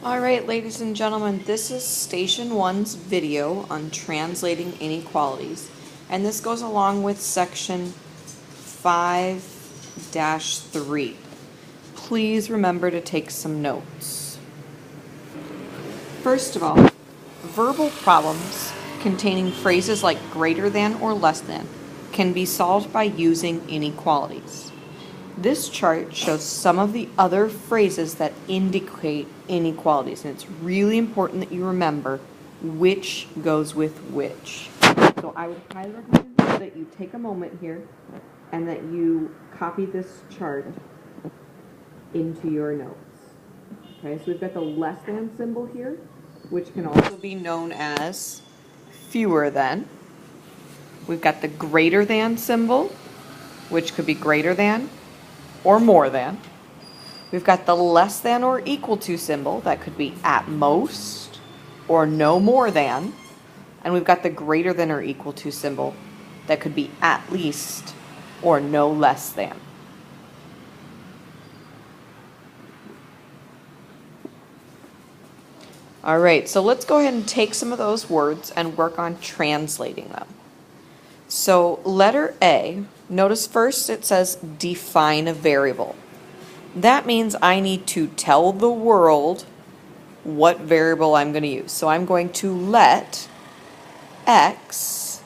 Alright, ladies and gentlemen, this is Station 1's video on translating inequalities, and this goes along with Section 5-3. Please remember to take some notes. First of all, verbal problems containing phrases like greater than or less than can be solved by using inequalities. This chart shows some of the other phrases that indicate inequalities, and it's really important that you remember which goes with which. So I would highly recommend that you take a moment here and that you copy this chart into your notes. Okay, so we've got the less than symbol here, which can also be known as fewer than. We've got the greater than symbol, which could be greater than or more than. We've got the less than or equal to symbol, that could be at most or no more than. And we've got the greater than or equal to symbol, that could be at least or no less than. All right, so let's go ahead and take some of those words and work on translating them. So letter A, notice first it says define a variable. That means I need to tell the world what variable I'm going to use. So I'm going to let x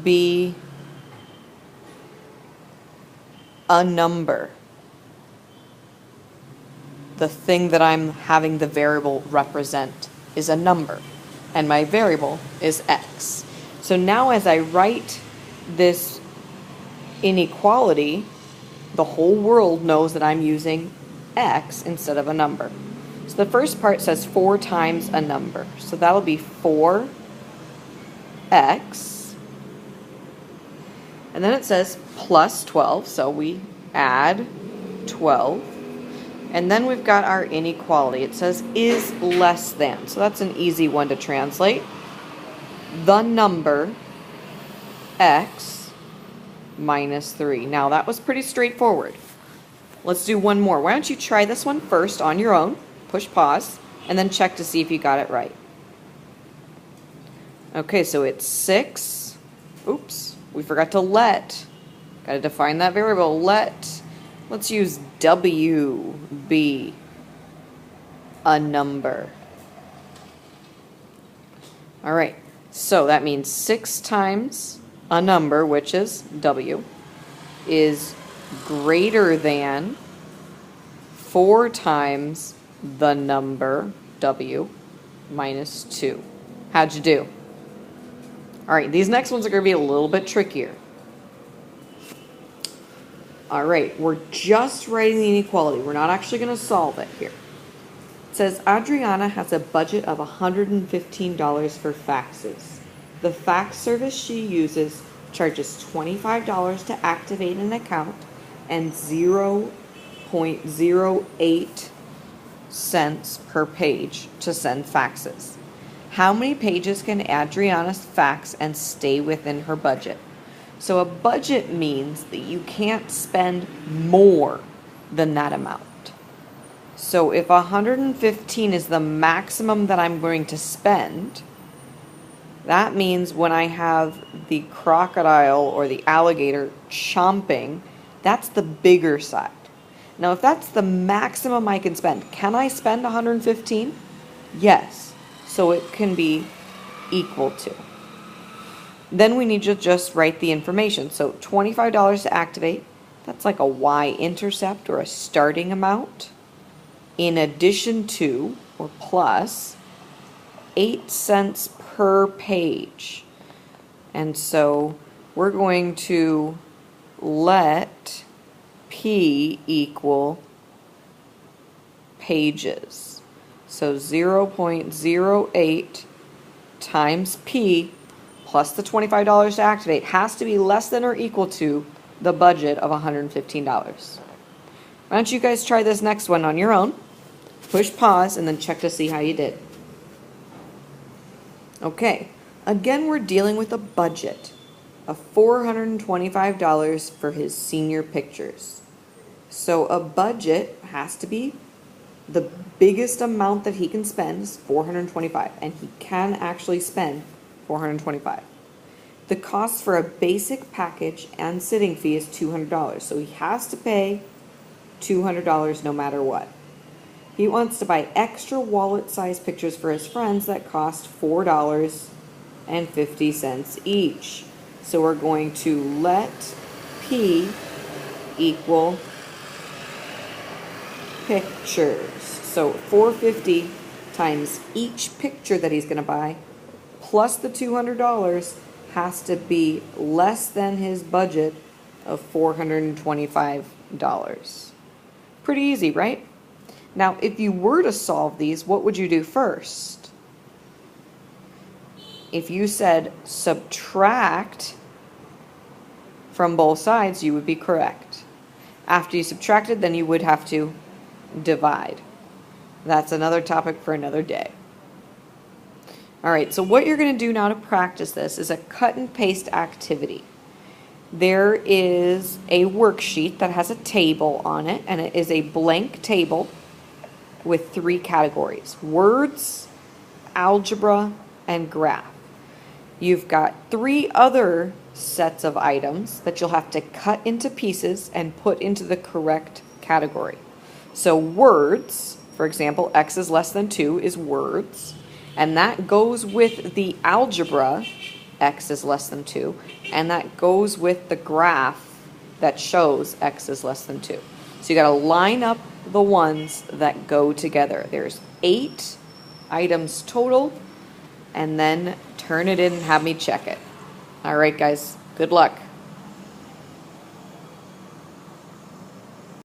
be a number. The thing that I'm having the variable represent is a number, and my variable is x. So now as I write this inequality, the whole world knows that I'm using x instead of a number. So the first part says 4 times a number. So that'll be 4x. And then it says plus 12, so we add 12. And then we've got our inequality. It says is less than. So that's an easy one to translate. The number x minus 3. Now that was pretty straightforward. Let's do one more. Why don't you try this one first on your own. Push pause and then check to see if you got it right. Okay, so it's 6. Oops, we forgot to let. Got to define that variable. Let's use w be a number. All right, so that means 6 times a number, which is w, is greater than 4 times the number w minus 2. How'd you do? All right, these next ones are going to be a little bit trickier. All right, we're just writing the inequality. We're not actually going to solve it here. It says Adriana has a budget of $115 for faxes. The fax service she uses charges $25 to activate an account and 0.08 cents per page to send faxes. How many pages can Adriana fax and stay within her budget? So a budget means that you can't spend more than that amount. So if 115 is the maximum that I'm going to spend, that means when I have the crocodile or the alligator chomping, that's the bigger side. Now if that's the maximum I can spend, can I spend 115? Yes. So it can be equal to. Then we need to just write the information. So $25 to activate, that's like a y-intercept or a starting amount, in addition to, or plus, 8 cents per page. And so we're going to let P equal pages. So 0.08 times P plus the $25 to activate has to be less than or equal to the budget of $115. Why don't you guys try this next one on your own? Push pause and then check to see how you did. Okay, again we're dealing with a budget of $425 for his senior pictures. So a budget has to be the biggest amount that he can spend is 425, and he can actually spend 425. The cost for a basic package and sitting fee is $200, so he has to pay $200 no matter what. He wants to buy extra wallet-sized pictures for his friends that cost $4.50 each. So we're going to let P equal pictures. So $4.50 times each picture that he's going to buy plus the $200 has to be less than his budget of $425. Pretty easy, right? Now, if you were to solve these, what would you do first? If you said subtract from both sides, you would be correct. After you subtracted, then you would have to divide. That's another topic for another day. All right, so what you're going to do now to practice this is a cut and paste activity. There is a worksheet that has a table on it, and it is a blank table with 3 categories: words, algebra, and graph. You've got 3 other sets of items that you'll have to cut into pieces and put into the correct category. So words, for example, x is less than 2 is words, and that goes with the algebra, x is less than 2, and that goes with the graph that shows x is less than 2. So you got to line up the ones that go together. There's 8 items total, and then turn it in and have me check it. All right, guys, good luck.